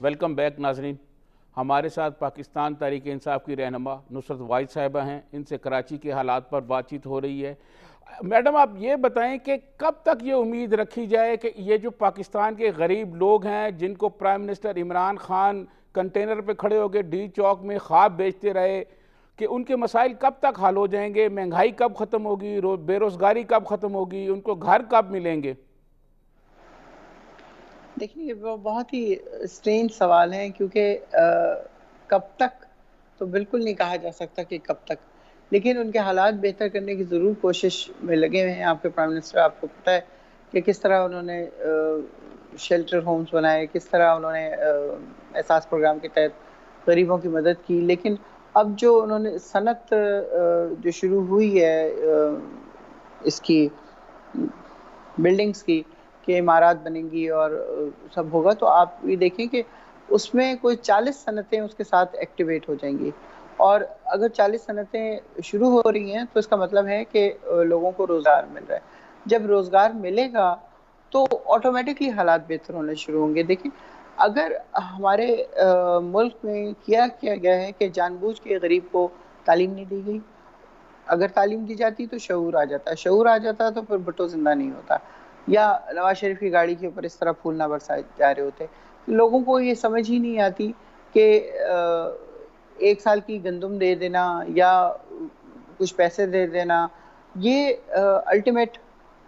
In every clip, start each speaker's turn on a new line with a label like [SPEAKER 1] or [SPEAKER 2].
[SPEAKER 1] Welcome back ناظرین. ہمارے ساتھ پاکستان تحریک انصاف کی رہنما نصرت واحد صاحبہ ہیں. ان سے کراچی کے حالات پر بات چیت ہو رہی ہے. میڈم آپ یہ بتائیں کہ کب تک یہ امید رکھی جائے کہ یہ جو پاکستان کے غریب لوگ ہیں جن کو prime minister Imran Khan container پہ کھڑے ہو کے ڈی چوک میں خواب بیچتے رہے, کہ ان کے مسائل کب تک حل ہو جائیں گے؟ مہنگائی کب ختم ہوگی؟ بے روزگاری کب ختم ہوگی؟ ان کو گھر کب ملیں گے؟
[SPEAKER 2] دیکھیں وہ بہت ہی اسٹرینج سوال ہیں, کیونکہ کب تک تو بالکل نہیں کہا جا سکتا کہ کب تک, لیکن ان کے حالات بہتر کرنے کی ضرور کوشش میں لگے ہوئے ہیں. آپ کے پرائم منسٹر, آپ کو پتہ ہے کہ کس طرح انہوں نے شیلٹر ہومز بنائے, کس طرح انہوں نے احساس پروگرام کے تحت غریبوں کی مدد کی. لیکن اب جو انہوں نے صنعت جو شروع ہوئی ہے اس کی بلڈنگز کی, کہ عمارات بنیں گی اور سب ہوگا, تو آپ یہ دیکھیں کہ اس میں کوئی 40 صنعتیں اس کے ساتھ ایکٹیویٹ ہو جائیں گی. اور اگر 40 صنعتیں شروع ہو رہی ہیں تو اس کا مطلب ہے کہ لوگوں کو روزگار مل رہا ہے. جب روزگار ملے گا تو آٹومیٹکلی حالات بہتر ہونے شروع ہوں گے. دیکھیں اگر ہمارے ملک میں کیا گیا ہے کہ جان بوجھ کے غریب کو تعلیم نہیں دی گئی. اگر تعلیم دی جاتی تو شعور آ جاتا, شعور آ جاتا تو پھر بھٹو زندہ نہیں ہوتا, یا نواز شریف کی گاڑی کے اوپر اس طرح پھول نہ برسائے جا رہے ہوتے. لوگوں کو یہ سمجھ ہی نہیں آتی کہ 1 سال کی گندم دے دینا یا کچھ پیسے دے دینا یہ الٹیمیٹ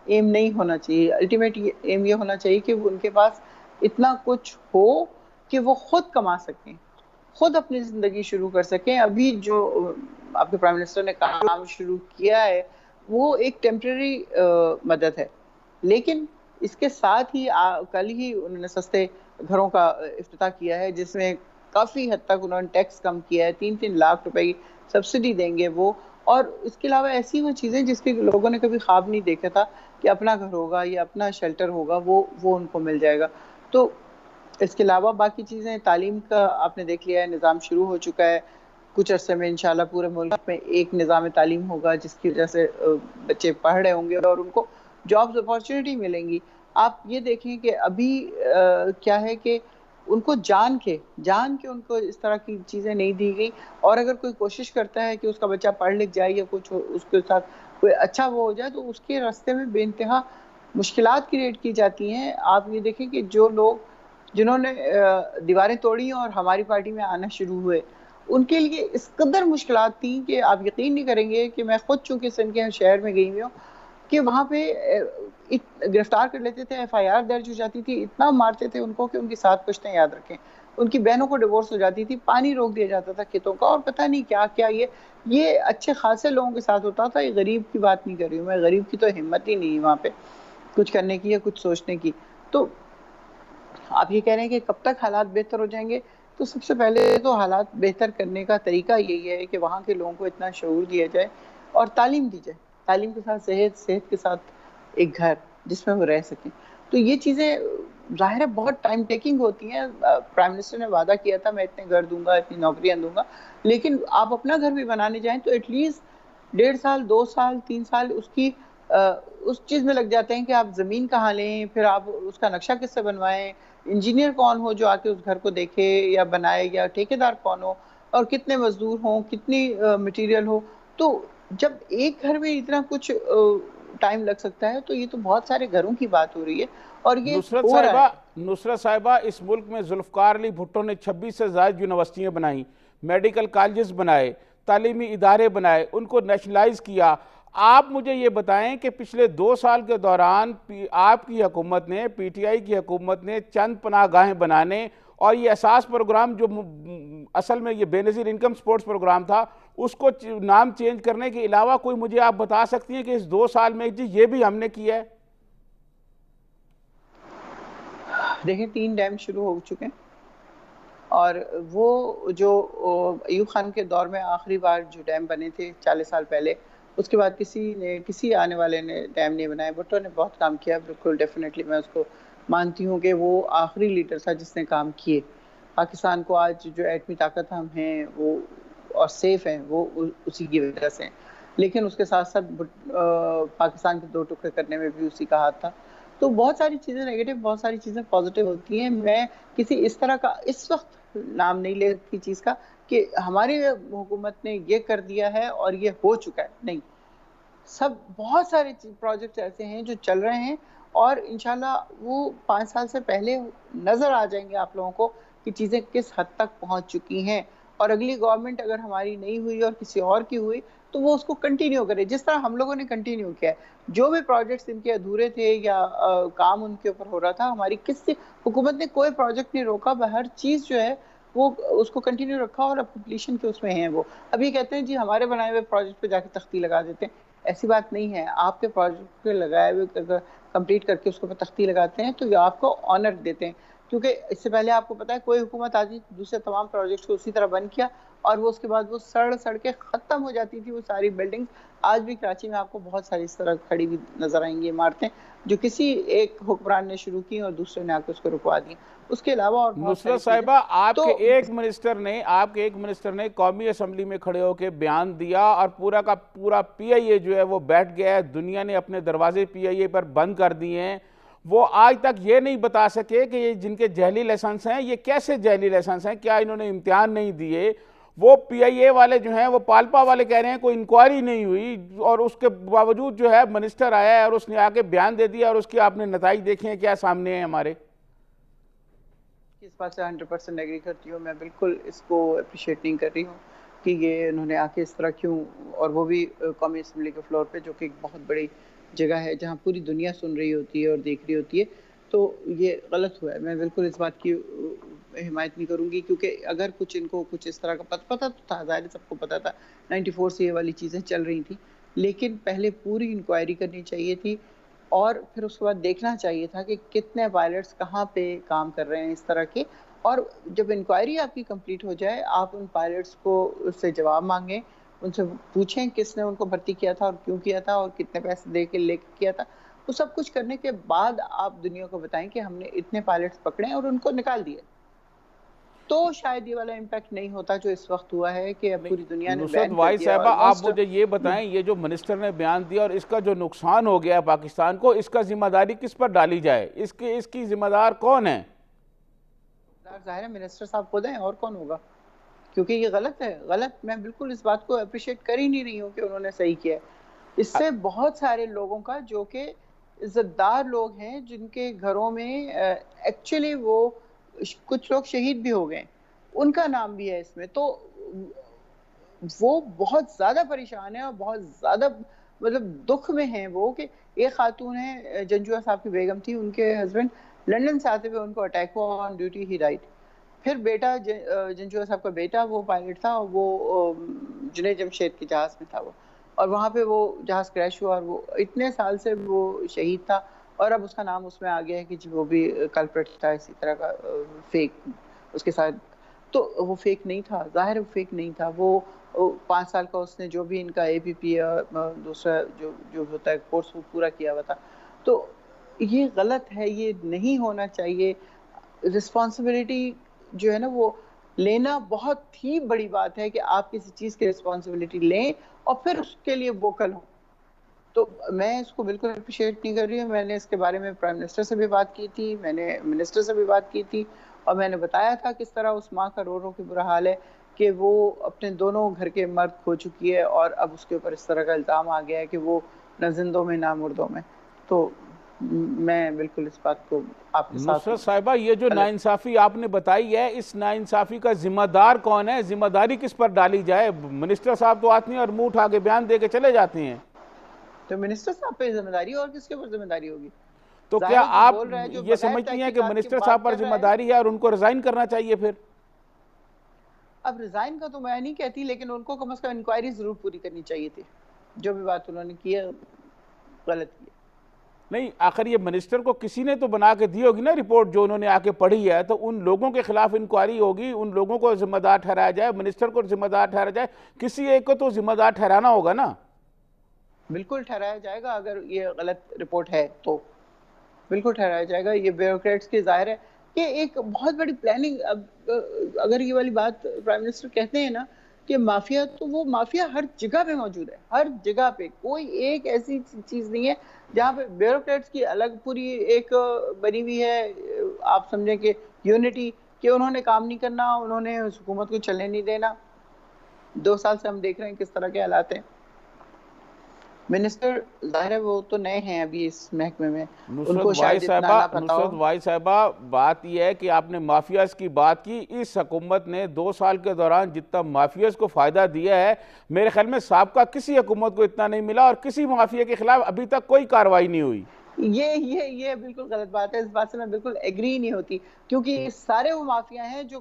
[SPEAKER 2] ایم نہیں ہونا چاہیے. الٹیمیٹ ایم یہ ہونا چاہیے کہ ان کے پاس اتنا کچھ ہو کہ وہ خود کما سکیں, خود اپنی زندگی شروع کر سکیں. ابھی جو آپ کے پرائم منسٹر نے کام شروع کیا ہے وہ ایک ٹیمپرری مدد ہے, لیکن اس کے ساتھ ہی کل ہی انہوں نے سستے گھروں کا افتتاح کیا ہے, جس میں کافی حد تک انہوں نے ٹیکس کم کیا ہے. 3-3 لاکھ روپے کی سبسڈی دیں گے وہ, اور اس کے علاوہ ایسی وہ چیزیں جس کے لوگوں نے کبھی خواب نہیں دیکھا تھا کہ اپنا گھر ہوگا یا اپنا شیلٹر ہوگا, وہ ان کو مل جائے گا. تو اس کے علاوہ باقی چیزیں, تعلیم کا آپ نے دیکھ لیا ہے, نظام شروع ہو چکا ہے. کچھ عرصے میں انشاءاللہ پورے ملک میں ایک نظام تعلیم ہوگا جس کی وجہ سے بچے پڑھ رہے ہوں گے اور ان کو جابز اپارچونیٹی ملیں گی. آپ یہ دیکھیں کہ ابھی کیا ہے کہ ان کو جان کے ان کو اس طرح کی چیزیں نہیں دی گئی, اور اگر کوئی کوشش کرتا ہے کہ اس کا بچہ پڑھ لکھ جائے یا کچھ اس کے ساتھ کوئی اچھا وہ ہو جائے تو اس کے راستے میں بے انتہا مشکلات کریٹ کی جاتی ہیں. آپ یہ دیکھیں کہ جو لوگ جنہوں نے دیواریں توڑی اور ہماری پارٹی میں آنا شروع ہوئے, ان کے لیے اس قدر مشکلات تھیں کہ آپ یقین نہیں کریں گے کہ میں خود چونکہ سندھ کے شہر میں گئی ہوئی ہوں, کہ وہاں پہ گرفتار کر لیتے تھے, FIR درج ہو جاتی تھی, اتنا مارتے تھے ان کو کہ ان کی 7 پشتیں یاد رکھیں. ان کی بہنوں کو ڈیورس ہو جاتی تھی, پانی روک دیا جاتا تھا کھیتوں کا, اور پتہ نہیں کیا کیا. یہ اچھے خاصے لوگوں کے ساتھ ہوتا تھا. یہ غریب کی بات نہیں کر رہی ہوں میں, غریب کی تو ہمت ہی نہیں وہاں پہ کچھ کرنے کی یا کچھ سوچنے کی. تو آپ یہ کہہ رہے ہیں کہ کب تک حالات بہتر ہو جائیں گے, تو سب سے پہلے تو حالات بہتر کرنے کا طریقہ یہی ہے کہ وہاں کے لوگوں کو اتنا شعور دیا جائے اور تعلیم دی جائے. تعلیم کے ساتھ صحت کے ساتھ ایک گھر جس میں وہ رہ سکیں. تو یہ چیزیں ظاہر ہے بہت ٹائم ٹیکنگ ہوتی ہیں. پرائم منسٹر نے وعدہ کیا تھا میں اتنے گھر دوں گا, اتنی نوکریاں دوں گا, لیکن آپ اپنا گھر بھی بنانے جائیں تو ایٹ لیسٹ 1.5 سال 2 سال 3 سال اس چیز میں لگ جاتے ہیں کہ آپ زمین کہاں لیں, پھر آپ اس کا نقشہ کس سے بنوائیں, انجینئر کون ہو جو آ کے اس گھر کو دیکھے یا بنائے, یا ٹھیکیدار کون ہو, اور کتنے مزدور ہوں, کتنی مٹیریل ہو. تو جب ایک گھر میں اتنا کچھ ٹائم لگ سکتا ہے تو یہ تو بہت سارے گھروں کی بات ہو رہی ہے, اور یہ ہو رہا ہے.
[SPEAKER 1] نصرت صاحبہ, اس ملک میں ذوالفقار علی بھٹو نے 26 سے زائد یونیورسٹیاں بنائیں, میڈیکل کالجز بنائے, تعلیمی ادارے بنائے, ان کو نیشنلائز کیا. آپ مجھے یہ بتائیں کہ پچھلے 2 سال کے دوران آپ کی حکومت نے, PTI کی حکومت نے چند پناہ گاہیں بنانے اور یہ احساس پروگرام جو اصل میں یہ بے نظیر انکم سپورٹس پروگرام تھا اس کو نام چینج کرنے کے علاوہ کوئی مجھے آپ بتا سکتی ہیں کہ اس 2 سال میں جی یہ بھی ہم نے کیا ہے؟
[SPEAKER 2] دیکھیں 3 ڈیم شروع ہو چکے ہیں, اور وہ جو ایوب خان کے دور میں آخری بار جو ڈیم بنے تھے 40 سال پہلے, اس کے بعد کسی آنے والے نے ڈیم نہیں بنائے. بھٹو نے بہت کام کیا, بالکل ڈیفینیٹلی میں اس کو مانتی ہوں کہ وہ آخری لیڈر تھا جس نے کام کیے. پاکستان کو آج جو ایٹمی طاقت ہم ہیں وہ اور سیف ہیں وہ اسی کی وجہ سے, لیکن اس کے ساتھ ساتھ پاکستان کے 2 ٹکڑے کرنے میں بھی اسی کا ہاتھ تھا. تو بہت ساری چیزیں نیگیٹو، بہت ساری چیزیں پازیٹیو ہوتی ہیں. میں کسی اس طرح کا اس وقت نام نہیں لے سکتی چیز کا کہ ہماری حکومت نے یہ کر دیا ہے اور یہ ہو چکا ہے، نہیں. بہت سارے پروجیکٹ ایسے ہیں جو چل رہے ہیں اور انشاءاللہ وہ 5 سال سے پہلے نظر آ جائیں گے آپ لوگوں کو کہ چیزیں کس حد تک پہنچ چکی ہیں. اور اگلی گورنمنٹ اگر ہماری نہیں ہوئی اور کسی اور کی ہوئی تو وہ اس کو کنٹینیو کرے جس طرح ہم لوگوں نے کنٹینیو کیا ہے. جو بھی پروجیکٹس ان کے ادھورے تھے یا کام ان کے اوپر ہو رہا تھا، ہماری کس حکومت نے کوئی پروجیکٹ نہیں روکا، ہر چیز جو ہے وہ اس کو کنٹینیو رکھا اور اب کمپلیشن کے اس میں ہیں. وہ ابھی کہتے ہیں جی ہمارے بنائے ہوئے پروجیکٹ پہ جا کے تختی لگا دیتے ہیں. ایسی بات نہیں ہے. آپ کے پروجیکٹ پہ لگائے ہوئے اگر کمپلیٹ کر کے اس کو تختی لگاتے ہیں تو یہ آپ کو آنر دیتے ہیں، کیونکہ اس سے پہلے آپ کو پتا ہے کوئی حکومت آتی دوسرے تمام پروجیکٹس کو اسی طرح بند کیا اور وہ اس کے بعد وہ سڑ کے ختم ہو جاتی تھی وہ ساری بلڈنگ. آج بھی کراچی میں آپ کو بہت ساری اس طرح کھڑی ہوئی نظر آئیں گی عمارتیں جو کسی ایک حکمران نے شروع کی اور دوسرے نے آ کے اس کو رکوا دی. اس کے علاوہ اور بہت ساری
[SPEAKER 1] نصرت
[SPEAKER 2] چیزیں.
[SPEAKER 1] صاحبہ، آپ
[SPEAKER 2] تو
[SPEAKER 1] کے ایک منسٹر نے قومی اسمبلی میں کھڑے ہو کے بیان دیا اور پورا کا پورا پی آئی اے جو ہے وہ بیٹھ گیا ہے. دنیا نے اپنے دروازے پی آئی اے پر بند کر دیے ہیں. وہ آج تک یہ نہیں بتا سکے کہ یہ جن کے جعلی لائسنس ہیں یہ کیسے جعلی لائسنس ہیں، کیا انہوں نے امتحان نہیں دیے. وہ پی آئی اے والے جو ہیں وہ پالپا والے کہہ رہے ہیں کوئی انکوائری نہیں ہوئی، اور اس کے باوجود جو ہے منسٹر آیا ہے اور اس نے آ کے بیان دے دیا اور اس کی آپ نے نتائج دیکھے ہیں کیا سامنے ہیں ہمارے.
[SPEAKER 2] اس بات سے 100% ایگری کرتی ہوں. میں بالکل اس کو اپریشیٹ نہیں کر رہی ہوں کہ یہ انہوں نے آ کے اس طرح کیوں، اور وہ بھی قومی اسمبلی کے فلور پہ جو کہ ایک بہت بڑی جگہ ہے جہاں پوری دنیا سن رہی ہوتی ہے اور دیکھ رہی ہوتی ہے. تو یہ غلط ہوا ہے. میں بالکل اس بات کی حمایت نہیں کروں گی کیونکہ اگر کچھ ان کو کچھ اس طرح کا پتہ تو تھا، ظاہر سب کو پتہ تھا 94 سے یہ والی چیزیں چل رہی تھیں، لیکن پہلے پوری انکوائری کرنی چاہیے تھی اور پھر اس کے بعد دیکھنا چاہیے تھا کہ کتنے پائلٹس کہاں پہ کام کر رہے ہیں اس طرح کے. اور جب انکوائری آپ کی کمپلیٹ ہو جائے آپ ان پائلٹس کو اس سے جواب مانگیں، ان سے پوچھیں کس نے ان کو بھرتی کیا تھا اور کیوں کیا تھا اور کتنے پیسے دے کے لے کیا تھا. وہ سب کچھ کرنے کے بعد آپ دنیا کو بتائیں کہ ہم نے اتنے پائلٹس پکڑے اور ان کو نکال دیے، تو شاید یہ والا امپیکٹ نہیں ہوتا جو اس وقت ہوا ہے کہ اب پوری دنیا نے
[SPEAKER 1] نصرت
[SPEAKER 2] بین کر
[SPEAKER 1] وائی
[SPEAKER 2] دیا
[SPEAKER 1] صاحبہ، آپ
[SPEAKER 2] آلموسٹ.
[SPEAKER 1] مجھے یہ بتائیں یہ جو منسٹر نے بیان دیا اور اس کا جو نقصان ہو گیا پاکستان کو، اس کا ذمہ داری کس پر ڈالی جائے؟ اس کی ذمہ دار کون ہے؟
[SPEAKER 2] ظاہر ہے منسٹر صاحب خود ہیں، اور کون ہوگا؟ کیونکہ یہ غلط ہے. غلط. میں بالکل اس بات کو اپریشیٹ کر ہی نہیں رہی ہوں کہ انہوں نے صحیح کیا ہے. اس سے بہت سارے لوگوں کا جو کہ عزت دار لوگ ہیں جن کے گھروں میں ایکچولی وہ کچھ لوگ شہید بھی ہو گئے، ان کا نام بھی ہے اس میں. تو وہ بہت زیادہ پریشان ہیں اور بہت زیادہ مطلب دکھ میں ہیں وہ کہ ایک خاتون ہے جنجوعہ صاحب کی بیگم تھی، ان کے ہسبینڈ لندن سے آتے ہوئے ان کو اٹیک ہوا آن ڈیوٹی، ہی رائٹ. پھر بیٹا جنجوعہ صاحب کا بیٹا وہ پائلٹ تھا، وہ جنید جمشید کے جہاز میں تھا وہ، اور وہاں پہ وہ جہاز کریش ہوا اور وہ اتنے سال سے وہ شہید تھا اور اب اس کا نام اس میں آ گیا ہے کہ وہ بھی کلپریٹ تھا اسی طرح کا فیک اس کے ساتھ. تو وہ فیک نہیں تھا، ظاہر وہ فیک نہیں تھا. وہ 5 سال کا اس نے جو بھی ان کا اے پی پی دوسرا جو ہوتا ہے کورس وہ پورا کیا ہوا تھا. تو یہ غلط ہے، یہ نہیں ہونا چاہیے. رسپانسبلٹی جو ہے نا وہ لینا بہت ہی بڑی بات ہے کہ آپ کسی چیز کی رسپانسبلٹی لیں اور پھر اس کے لیے ووکل ہوں. تو میں اس کو بالکل اپریشیٹ نہیں کر رہی ہوں. میں نے اس کے بارے میں پرائم منسٹر سے بھی بات کی تھی، میں نے منسٹر سے بھی بات کی تھی اور میں نے بتایا تھا کس طرح اس ماں کا رو رو کے برا حال ہے کہ وہ اپنے دونوں گھر کے مرد کھو چکی ہے اور اب اس کے اوپر اس طرح کا الزام آ گیا ہے کہ وہ نہ زندوں میں نہ مردوں میں. تو میں بالکل اس بات کو آپ کے ساتھ
[SPEAKER 1] نصرت
[SPEAKER 2] ہوں.
[SPEAKER 1] صاحبہ، یہ جو ناانصافی آپ نے بتائی ہے، اس ناانصافی کا ذمہ دار کون ہے؟ ذمہ داری کس پر ڈالی جائے؟ منسٹر صاحب تو آتے ہیں اور منہ اٹھا کے بیان دے کے چلے جاتے ہیں.
[SPEAKER 2] تو منسٹر صاحب پہ ذمہ داری اور کس کے اوپر ذمہ داری ہوگی؟
[SPEAKER 1] تو
[SPEAKER 2] ظاہر
[SPEAKER 1] کیا
[SPEAKER 2] ہے جو
[SPEAKER 1] آپ
[SPEAKER 2] بول رہا ہے، جو
[SPEAKER 1] یہ
[SPEAKER 2] بغیر
[SPEAKER 1] سمجھتی ہیں کہ
[SPEAKER 2] تحقیقات کی
[SPEAKER 1] منسٹر صاحب
[SPEAKER 2] بات
[SPEAKER 1] پر
[SPEAKER 2] کر رہا
[SPEAKER 1] ذمہ
[SPEAKER 2] ہے.
[SPEAKER 1] داری ہے اور ان کو ریزائن کرنا چاہیے پھر؟
[SPEAKER 2] اب ریزائن کا تو میں نہیں کہتی، لیکن ان کو کم از کم انکوائری ضرور پوری کرنی چاہیے تھی. جو بھی بات انہوں نے کی ہے غلط کی ہے.
[SPEAKER 1] نہیں، آخر یہ منسٹر کو کسی نے تو بنا کے دی ہوگی نا رپورٹ جو انہوں نے آ کے پڑھی ہے، تو ان لوگوں کے خلاف انکوائری ہوگی، ان لوگوں کو ذمہ دار ٹھہرایا جائے، منسٹر کو ذمہ دار ٹھہرایا جائے، کسی ایک کو تو ذمہ دار ٹھہرانا ہوگا نا.
[SPEAKER 2] بالکل ٹھہرایا جائے گا. اگر یہ غلط رپورٹ ہے تو بالکل ٹھہرایا جائے گا. یہ بیوروکریٹس کی ظاہر ہے کہ ایک بہت بڑی پلاننگ. اب اگر یہ والی بات پرائم منسٹر کہتے ہیں نا کہ مافیا تو وہ مافیا ہر جگہ پہ موجود ہے، ہر جگہ پہ کوئی ایک ایسی چیز نہیں ہے جہاں پہ بیوروکریٹس کی الگ پوری ایک بنی ہوئی ہے، آپ سمجھیں کہ یونٹی، کہ انہوں نے کام نہیں کرنا، انہوں نے حکومت کو چلنے نہیں دینا۔ 2 سال سے ہم دیکھ رہے ہیں کس طرح کے حالات ہیں۔ منسٹر ظاہر ہے وہ تو نئے ہیں ابھی اس محکمے میں، ان کو شاید اتنا نہ پتا ہو۔
[SPEAKER 1] نصرت وائی صاحبہ، بات یہ ہے کہ آپ نے مافیاز کی بات کی، اس حکومت نے 2 سال کے دوران جتنا مافیاز کو فائدہ دیا ہے، میرے خیال میں سابقہ کسی حکومت کو اتنا نہیں ملا، اور کسی مافیا کے خلاف ابھی تک کوئی کارروائی نہیں ہوئی۔
[SPEAKER 2] یہ بالکل غلط بات ہے، اس بات سے میں بالکل ایگری نہیں ہوتی، کیونکہ یہ سارے وہ مافیا ہیں جو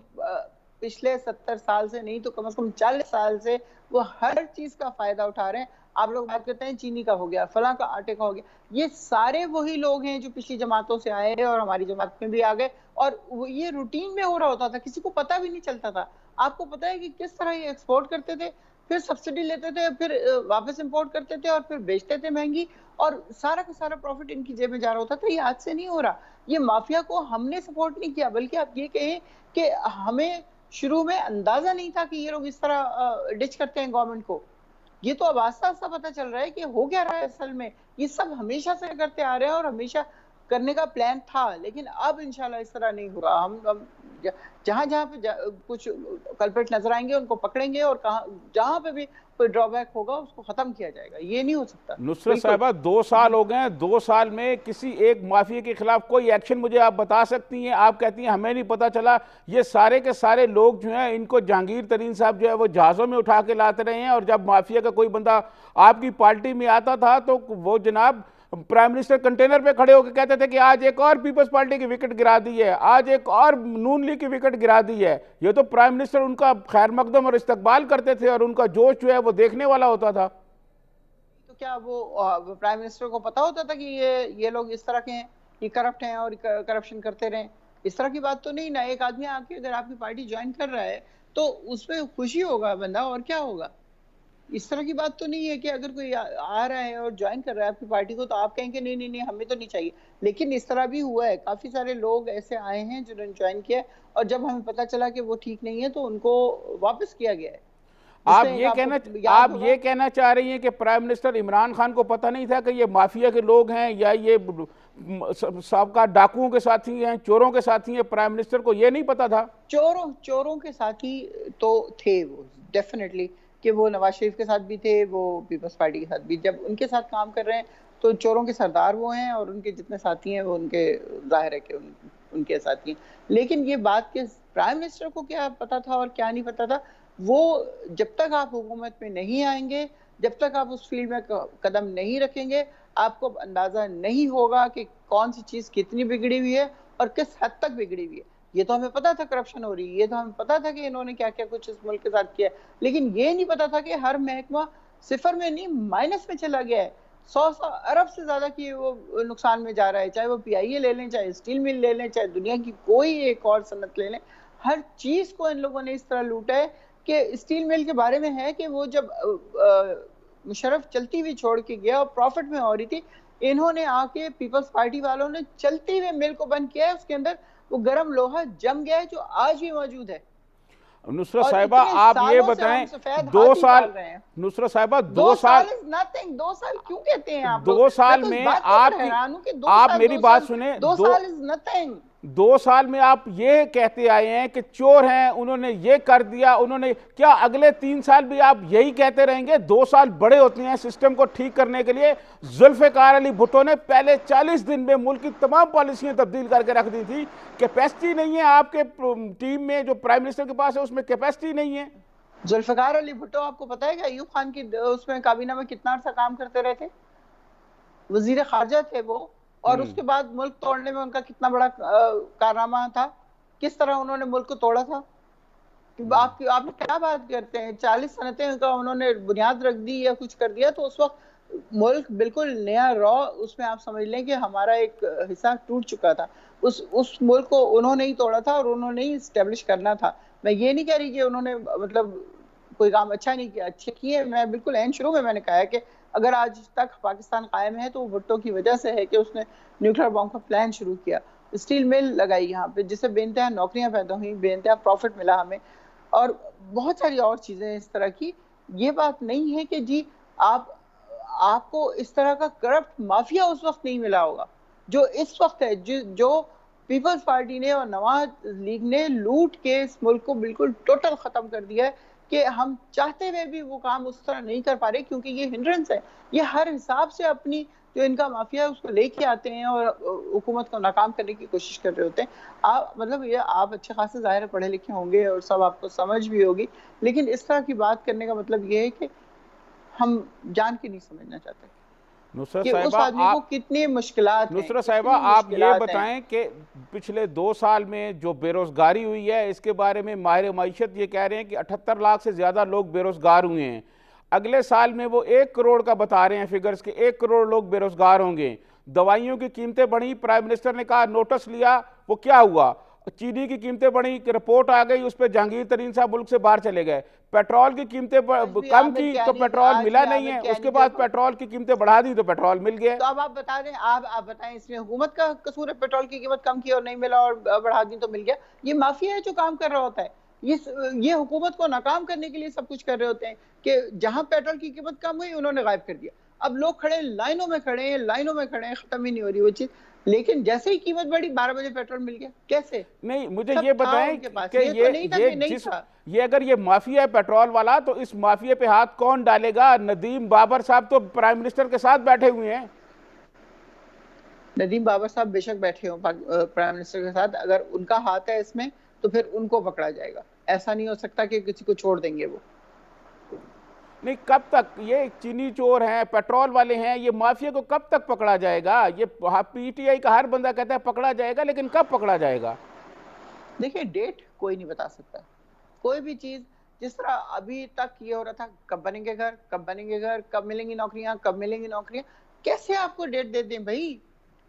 [SPEAKER 2] پچھلے 70 سال سے نہیں تو کم از کم 40 سال سے وہ ہر چیز کا فائدہ اٹھا رہے ہیں۔ آپ لوگ بات کرتے ہیں چینی کا ہو گیا، فلاں کا آٹے کا ہو گیا، یہ سارے وہی لوگ ہیں جو پچھلی جماعتوں سے آئے اور ہماری جماعت میں بھی آ گئے، اور یہ روٹین میں ہو رہا ہوتا تھا، کسی کو پتہ بھی نہیں چلتا تھا۔ آپ کو پتہ ہے کہ کس طرح یہ ایکسپورٹ کرتے تھے، پھر سبسڈی لیتے تھے، پھر واپس امپورٹ کرتے تھے اور پھر بیچتے تھے مہنگی، اور سارا کا سارا پروفٹ ان کی جیب میں جا رہا ہوتا تھا۔ یہ آج سے نہیں ہو رہا، یہ مافیا کو ہم نے سپورٹ نہیں کیا، بلکہ آپ یہ کہیں کہ ہمیں شروع میں اندازہ نہیں تھا کہ یہ لوگ اس طرح ڈچ کرتے ہیں گورنمنٹ کو۔ یہ تو اب آہستہ آہستہ پتہ چل رہا ہے کہ ہو کیا رہا ہے اصل میں۔ یہ سب ہمیشہ سے کرتے آ رہے ہیں اور ہمیشہ کرنے کا پلان تھا، لیکن اب انشاءاللہ اس طرح نہیں ہوگا۔ ہم جہاں جہاں پہ کچھ کلپریٹ نظر آئیں گے ان کو پکڑیں گے، اور جہاں پہ بھی کوئی ڈرا بیک ہوگا اس کو ختم کیا جائے گا۔ یہ نہیں ہو سکتا۔
[SPEAKER 1] نصرت صاحبہ، 2 سال ہو گئے ہیں، 2 سال میں کسی ایک مافیا کے خلاف کوئی ایکشن مجھے آپ بتا سکتی ہیں؟ آپ کہتی ہیں ہمیں نہیں پتا چلا، یہ سارے کے سارے لوگ جو ہیں ان کو جہانگیر ترین صاحب جو ہے وہ جہازوں میں اٹھا کے لاتے رہے ہیں، اور جب مافیا کا کوئی بندہ آپ کی پارٹی میں آتا تھا تو وہ جناب پرائم منسٹر کنٹینر پہ کھڑے ہو کے کہتے تھے کہ آج ایک اور پیپلز پارٹی کی وکٹ گرا دی ہے، آج ایک اور نون لیگ کی وکٹ گرا دی ہے۔ یہ تو پرائم منسٹر ان کا خیر مقدم اور استقبال کرتے تھے، اور ان کا جوش جو ہے وہ دیکھنے والا ہوتا تھا۔
[SPEAKER 2] تو کیا وہ پرائم منسٹر کو پتا ہوتا تھا کہ یہ لوگ اس طرح کے ہیں، یہ کرپٹ ہیں اور کرپشن کرتے رہیں؟ اس طرح کی بات تو نہیں نا۔ ایک آدمی آ کے اگر آپ کی پارٹی جوائن کر رہا ہے تو اس میں خوشی ہوگا بندہ، اور کیا ہوگا۔ اس طرح کی بات تو نہیں ہے کہ اگر کوئی آ رہا ہے اور جوائن کر رہا ہے آپ کی پارٹی کو تو آپ کہیں کہ نہیں نہیں نہیں ہمیں تو نہیں چاہیے۔ لیکن اس طرح بھی ہوا ہے، کافی سارے لوگ ایسے آئے ہیں جنہوں نے جوائن کیا ہے، اور جب ہمیں پتا چلا کہ وہ ٹھیک نہیں ہے تو ان کو واپس کیا گیا ہے۔ جس
[SPEAKER 1] آپ
[SPEAKER 2] میں ایک
[SPEAKER 1] یہ
[SPEAKER 2] کو یاد ہوگا،
[SPEAKER 1] کہنا چاہ رہی ہیں کہ پرائم منسٹر عمران خان کو پتہ نہیں تھا کہ یہ مافیا کے لوگ ہیں، یا یہ سابقہ ڈاکوؤں کے ساتھی ہیں، چوروں کے ساتھی ہیں، پرائم منسٹر کو یہ نہیں پتا تھا؟
[SPEAKER 2] چوروں کے ساتھی تو تھے وہ ڈیفینیٹلی، کہ وہ نواز شریف کے ساتھ بھی تھے، وہ پیپلز پارٹی کے ساتھ بھی، جب ان کے ساتھ کام کر رہے ہیں تو چوروں کے سردار وہ ہیں، اور ان کے جتنے ساتھی ہیں وہ ان کے ظاہر ہے کہ ان کے ساتھی ہیں۔ لیکن یہ بات کہ پرائم منسٹر کو کیا پتا تھا اور کیا نہیں پتا تھا، وہ جب تک آپ حکومت میں نہیں آئیں گے، جب تک آپ اس فیلڈ میں قدم نہیں رکھیں گے، آپ کو اندازہ نہیں ہوگا کہ کون سی چیز کتنی بگڑی ہوئی ہے اور کس حد تک بگڑی ہوئی ہے۔ یہ تو ہمیں پتا تھا کرپشن ہو رہی ہے، یہ تو ہمیں پتا تھا کہ انہوں نے کیا کیا کچھ اس ملک کے ساتھ کیا ہے، لیکن یہ نہیں پتا تھا کہ ہر محکمہ صفر میں نہیں مائنس میں چلا گیا ہے۔ 100 ارب سے زیادہ کی وہ نقصان میں جا رہا ہے، چاہے وہ پی آئی اے لے لیں، چاہے اسٹیل مل لے لیں، چاہے دنیا کی کوئی ایک اور صنعت لے لیں، ہر چیز کو ان لوگوں نے اس طرح لوٹا ہے کہ اسٹیل مل کے بارے میں ہے کہ وہ جب مشرف چلتی ہوئی چھوڑ کے گیا اور پروفٹ میں ہو رہی تھی، انہوں نے آ کے پیپلز پارٹی والوں نے چلتی ہوئے مل کو بند کیا ہے، اس کے اندر وہ گرم لوہا جم گیا ہے جو آج بھی موجود ہے۔
[SPEAKER 1] نصرت
[SPEAKER 2] اور
[SPEAKER 1] صاحبہ
[SPEAKER 2] اتنے
[SPEAKER 1] آپ یہ
[SPEAKER 2] سالوں سے
[SPEAKER 1] بتائیں،
[SPEAKER 2] ہم سفید
[SPEAKER 1] 2
[SPEAKER 2] ہاتھی
[SPEAKER 1] سال
[SPEAKER 2] پال رہے ہیں۔
[SPEAKER 1] نصرت صاحبہ
[SPEAKER 2] 2
[SPEAKER 1] سال
[SPEAKER 2] سال از نتھنگ، 2 سال کیوں کہتے ہیں آپ لوگ؟
[SPEAKER 1] 2
[SPEAKER 2] میں
[SPEAKER 1] سال
[SPEAKER 2] تو اس
[SPEAKER 1] میں
[SPEAKER 2] بات کے
[SPEAKER 1] آپ
[SPEAKER 2] اوپر
[SPEAKER 1] کی،
[SPEAKER 2] حیران ہوں کہ 2
[SPEAKER 1] آپ
[SPEAKER 2] سال
[SPEAKER 1] میری بات سنیں،
[SPEAKER 2] 2 سال از نتھنگ۔
[SPEAKER 1] 2 سال میں آپ یہ کہتے آئے ہیں کہ چور ہیں، انہوں نے یہ کر دیا، انہوں نے کیا اگلے 3 سال بھی آپ یہی کہتے رہیں گے؟ 2 سال بڑے ہوتے ہیں سسٹم کو ٹھیک کرنے کے لیے۔ ذوالفقار علی بھٹو نے پہلے 40 دن میں ملک کی تمام پالیسیاں تبدیل کر کے رکھ دی تھی۔ کیپیسٹی نہیں ہے آپ کے ٹیم میں، جو پرائم منسٹر کے پاس ہے اس میں کیپیسٹی نہیں ہے۔
[SPEAKER 2] ذوالفقار علی بھٹو آپ کو پتا ہے کہ ایوب خان کی اس میں کابینہ میں کتنا عرصہ کام کرتے رہے تھے؟ وزیر خارجہ تھے وہ، اور اس کے بعد ملک توڑنے میں ان کا کتنا بڑا کارنامہ تھا، کس طرح انہوں نے ملک کو توڑا تھا۔ آپ کیا بات کرتے ہیں؟ 40 صنعتیں کا انہوں نے بنیاد رکھ دی یا کچھ کر دیا، تو اس وقت ملک بالکل نیا اس میں آپ سمجھ لیں کہ ہمارا ایک حصہ ٹوٹ چکا تھا۔ اس ملک کو انہوں نے ہی توڑا تھا اور انہوں نے ہی اسٹیبلش کرنا تھا۔ میں یہ نہیں کہہ رہی کہ انہوں نے مطلب کوئی کام اچھا نہیں کیا، اچھے کیے۔ میں بالکل این شروع میں نے کہا ہے کہ اگر آج تک پاکستان قائم ہے تو وہ بھٹو کی وجہ سے ہے کہ اس نے نیوکلیئر بم کا پلان شروع کیا، اسٹیل مل لگائی یہاں پہ، جس سے بے انتہا نوکریاں پیدا ہوئیں، بے انتہا پروفٹ ملا ہمیں۔ اور بہت ساری اور چیزیں اس طرح کی. یہ بات نہیں ہے کہ جی آپ کو اس طرح کا کرپٹ مافیا اس وقت نہیں ملا ہوگا جو اس وقت ہے, جو پیپلز پارٹی نے اور نواز لیگ نے لوٹ کے اس ملک کو بالکل ٹوٹل ختم کر دیا ہے, کہ ہم چاہتے ہوئے بھی وہ کام اس طرح نہیں کر پا رہے, کیونکہ یہ ہنڈرنس ہے. یہ ہر حساب سے اپنی جو ان کا مافیا ہے اس کو لے کے آتے ہیں اور حکومت کو ناکام کرنے کی کوشش کر رہے ہوتے ہیں. مطلب یہ آپ اچھے خاصے ظاہر پڑھے لکھے ہوں گے اور سب آپ کو سمجھ بھی ہوگی, لیکن اس طرح کی بات کرنے کا مطلب یہ ہے کہ ہم جان کے نہیں سمجھنا چاہتے
[SPEAKER 1] نصرت
[SPEAKER 2] کہ اس
[SPEAKER 1] صاحبہ
[SPEAKER 2] آدمی کو کتنی مشکلات ہیں,
[SPEAKER 1] نصرت صاحبہ
[SPEAKER 2] کتنی
[SPEAKER 1] آپ یہ
[SPEAKER 2] مشکلات ہیں.
[SPEAKER 1] بتائیں کہ پچھلے 2 سال میں جو بے روزگاری ہوئی ہے اس کے بارے میں ماہر معیشت یہ کہہ رہے ہیں کہ 78 لاکھ سے زیادہ لوگ بے روزگار ہوئے ہیں. اگلے سال میں وہ 1 کروڑ کا بتا رہے ہیں فگرز کے, 1 کروڑ لوگ بے روزگار ہوں گے. دوائیوں کی قیمتیں بڑھی, پرائم منسٹر نے کہا نوٹس لیا, وہ کیا ہوا؟ چینی کی قیمتیں بڑھی, رپورٹ آ گئی, اس پہ جہانگیر ترین صاحب ملک سے باہر چلے گئے. پیٹرول کی قیمتیں کم کی تو پیٹرول ملا نہیں ہے, اس کے بعد پیٹرول کی قیمتیں بڑھا دی تو پیٹرول مل گیا.
[SPEAKER 2] تو اب آپ بتا دیں, آپ بتائیں اس میں حکومت کا قصور ہے پیٹرول کی قیمت کم کی اور نہیں ملا اور بڑھا دی تو مل گیا؟ یہ مافیا ہے جو کام کر رہا ہوتا ہے. یہ حکومت کو ناکام کرنے کے لیے سب کچھ کر رہے ہوتے ہیں کہ جہاں پیٹرول کی قیمت کم ہوئی انہوں نے غائب کر دیا. اب لوگ کھڑے لائنوں میں کھڑے ہیں, ختم ہی نہیں ہو رہی وہ چیز. لیکن جیسے ہی قیمت بڑھی 12 بجے پیٹرول مل گیا. کیسے؟
[SPEAKER 1] نہیں, مجھے
[SPEAKER 2] سب
[SPEAKER 1] یہ
[SPEAKER 2] تھا
[SPEAKER 1] بتائیں
[SPEAKER 2] ان کے پاس,
[SPEAKER 1] کہ
[SPEAKER 2] یہ تو نہیں تھا کہ نہیں تھا.
[SPEAKER 1] یہ اگر یہ مافیا ہے پیٹرول والا تو اس مافیا پہ ہاتھ کون ڈالے گا؟ ندیم بابر صاحب تو پرائم منسٹر کے ساتھ بیٹھے ہوئے ہیں.
[SPEAKER 2] ندیم بابر صاحب بے شک بیٹھے ہوں پرائم منسٹر کے ساتھ, اگر ان کا ہاتھ ہے اس میں تو پھر ان کو پکڑا جائے گا. ایسا نہیں ہو سکتا کہ کسی کو چھوڑ دیں گے وہ.
[SPEAKER 1] نہیں, کب تک یہ چینی چور ہیں, پیٹرول والے ہیں, یہ مافیا کو کب تک پکڑا جائے گا؟ یہ پی ٹی آئی کا ہر بندہ کہتا ہے پکڑا جائے گا, لیکن کب پکڑا جائے گا؟
[SPEAKER 2] دیکھیں ڈیٹ کوئی نہیں بتا سکتا. کوئی بھی چیز جس طرح ابھی تک یہ ہو رہا تھا, کب بنیں گے گھر, کب بنیں گے گھر, کب ملیں گی نوکریاں, کب ملیں گی نوکریاں, کیسے آپ کو ڈیٹ دے دیں بھائی؟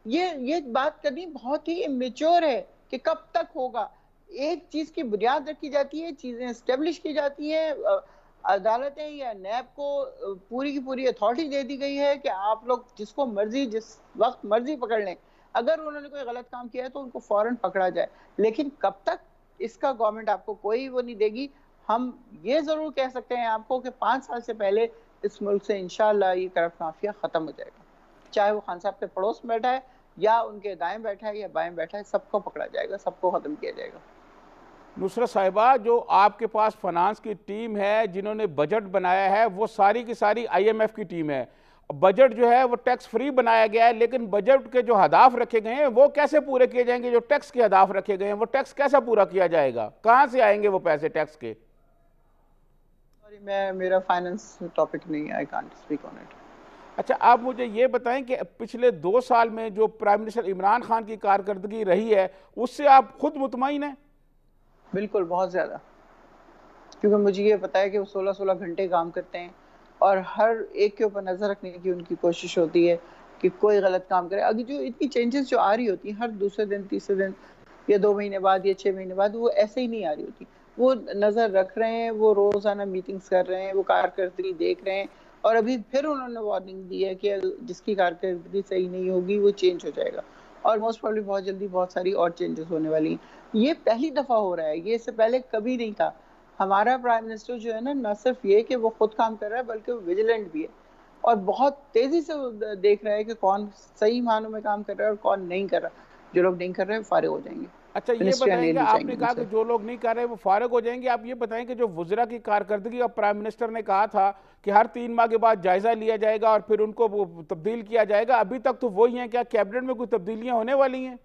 [SPEAKER 2] یہ بات کرنی بہت ہی میچور ہے کہ کب تک ہوگا. ایک چیز کی بنیاد رکھی جاتی ہے, چیزیں اسٹیبلش کی جاتی ہیں, عدالتیں یا نیب کو پوری کی پوری اتھارٹی دے دی گئی ہے کہ آپ لوگ جس کو مرضی جس وقت مرضی پکڑ لیں. اگر انہوں نے کوئی غلط کام کیا ہے تو ان کو فوراً پکڑا جائے. لیکن کب تک, اس کا گورنمنٹ آپ کو کوئی وہ نہیں دے گی. ہم یہ ضرور کہہ سکتے ہیں آپ کو کہ 5 سال سے پہلے اس ملک سے انشاءاللہ یہ کرپٹ مافیا ختم ہو جائے گا. چاہے وہ خان صاحب کے پڑوس میں بیٹھا ہے یا ان کے دائیں بیٹھا ہے یا بائیں بیٹھا ہے, سب کو پکڑا جائے گا, سب کو ختم کیا جائے گا.
[SPEAKER 1] نصرت صاحبہ, جو آپ کے پاس فنانس کی ٹیم ہے جنہوں نے بجٹ بنایا ہے, وہ ساری کی ساری آئی ایم ایف کی ٹیم ہے. بجٹ جو ہے وہ ٹیکس فری بنایا گیا ہے, لیکن بجٹ کے جو اہداف رکھے گئے ہیں وہ کیسے پورے کیے جائیں گے؟ جو ٹیکس کے اہداف رکھے گئے ہیں وہ ٹیکس کیسا پورا کیا جائے گا؟ کہاں سے آئیں گے وہ پیسے ٹیکس کے؟
[SPEAKER 2] میرا فائنانس ٹاپک نہیں ہے, I can't speak on it.
[SPEAKER 1] اچھا, آپ مجھے یہ بتائیں کہ پچھلے 2 سال میں جو پرائم منسٹر عمران خان کی کارکردگی رہی ہے اس سے آپ خود مطمئن ہیں؟
[SPEAKER 2] بالکل, بہت زیادہ. کیونکہ مجھے یہ پتا ہے کہ وہ 16 گھنٹے کام کرتے ہیں اور ہر ایک کے اوپر نظر رکھنے کی ان کی کوشش ہوتی ہے کہ کوئی غلط کام کرے. ابھی جو اتنی چینجز جو آ رہی ہوتی ہیں ہر دوسرے دن, تیسرے دن, یا 2 مہینے بعد یا 6 مہینے بعد, وہ ایسے ہی نہیں آ رہی ہوتی. وہ نظر رکھ رہے ہیں, وہ روزانہ میٹنگز کر رہے ہیں, وہ کارکردگی دیکھ رہے ہیں, اور ابھی پھر انہوں نے وارننگ دی ہے کہ جس کی کارکردگی صحیح نہیں ہوگی وہ چینج ہو جائے گا. اور موسٹ پروبیبلی بہت جلدی بہت ساری اور چینجز ہونے والی ہیں. یہ پہلی دفعہ ہو رہا ہے, یہ اس سے پہلے کبھی نہیں تھا. ہمارا پرائم منسٹر جو ہے نا, نہ صرف یہ کہ وہ خود کام کر رہا ہے بلکہ وہ ویجیلنٹ بھی ہے, اور بہت تیزی سے دیکھ رہا ہے کہ کون صحیح معنوں میں کام کر رہا ہے اور کون نہیں کر رہا. جو لوگ نہیں کر رہے ہیں فارغ ہو جائیں گے,
[SPEAKER 1] اچھا, یہ
[SPEAKER 2] منسٹریاں
[SPEAKER 1] بتائیں
[SPEAKER 2] لے
[SPEAKER 1] گے,
[SPEAKER 2] لی
[SPEAKER 1] آپ
[SPEAKER 2] جائیں
[SPEAKER 1] نے
[SPEAKER 2] گی ان
[SPEAKER 1] کہا
[SPEAKER 2] سے.
[SPEAKER 1] کہ جو لوگ نہیں کر رہے وہ فارغ ہو جائیں گے. آپ یہ بتائیں کہ جو وزراء کی کارکردگی, اور پرائم منسٹر نے کہا تھا کہ ہر 3 ماہ کے بعد جائزہ لیا جائے گا اور پھر ان کو وہ تبدیل کیا جائے گا, ابھی تک تو وہی ہیں. کیا کیبنٹ میں کوئی تبدیلیاں ہونے والی ہیں؟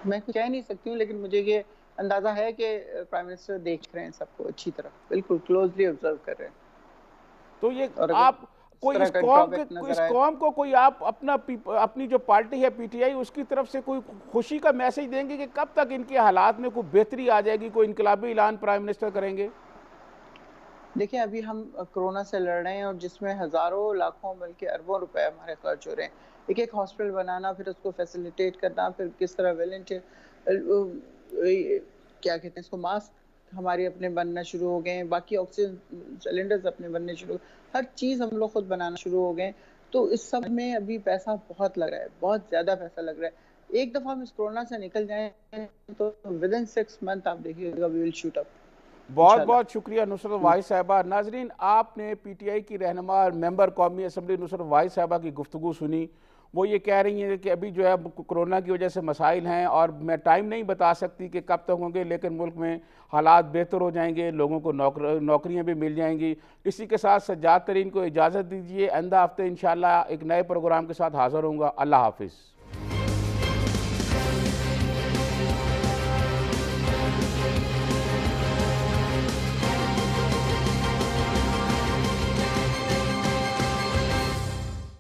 [SPEAKER 2] میں کچھ کہہ نہیں سکتی ہوں, لیکن مجھے یہ اندازہ ہے کہ پرائم منسٹر دیکھ رہے ہیں سب کو اچھی طرح, بالکل کلوزلی آبزرو کر رہے ہیں.
[SPEAKER 1] تو یہ
[SPEAKER 2] اور اگر
[SPEAKER 1] آپ
[SPEAKER 2] اس
[SPEAKER 1] کوئی
[SPEAKER 2] طرح کا ڈرابیک نظر آئے,
[SPEAKER 1] قوم کو کوئی آپ اپنی جو پارٹی ہے پی ٹی آئی, اس کی طرف سے کوئی خوشی کا میسج دیں گے کہ کب تک ان کے حالات میں کوئی بہتری آ جائے گی, کوئی انقلابی اعلان پرائم منسٹر کریں گے؟
[SPEAKER 2] دیکھیں ابھی ہم کرونا سے لڑ رہے ہیں اور جس میں ہزاروں لاکھوں بلکہ اربوں روپے ہمارے خرچ ہو رہے ہیں. ایک ہاسپٹل بنانا, پھر اس کو فیسیلیٹیٹ کرنا, پھر کس طرح کیا کہتے ہیں اس کو, ماسک ہمارے اپنے بننا شروع ہو گئے ہیں, باقی آکسیجن سلنڈرز اپنے بننے شروع ہو گئے, ہر چیز ہم لوگ خود بنانا شروع ہو گئے. تو اس سب میں ابھی پیسہ بہت لگ رہا ہے, بہت زیادہ پیسہ لگ رہا ہے. ایک دفعہ ہم اس کورونا سے نکل جائیں تو ودن 6 months آپ دیکھیے گا وی ول شوٹ اپ
[SPEAKER 1] بہت
[SPEAKER 2] انشاءاللہ.
[SPEAKER 1] بہت شکریہ نصرت واحد صاحبہ. ناظرین، آپ نے پی ٹی آئی کی رہنما اور ممبر قومی اسمبلی نصرت واحد صاحبہ کی گفتگو سنی. وہ یہ کہہ رہی ہیں کہ ابھی جو ہے کرونا کی وجہ سے مسائل ہیں اور میں ٹائم نہیں بتا سکتی کہ کب تک ہوں گے، لیکن ملک میں حالات بہتر ہو جائیں گے، لوگوں کو نوکریاں بھی مل جائیں گی. اسی کے ساتھ سجاد ترین کو اجازت دیجیے. آئندہ ہفتے انشاءاللہ ایک نئے پروگرام کے ساتھ حاضر ہوں گا. اللہ حافظ.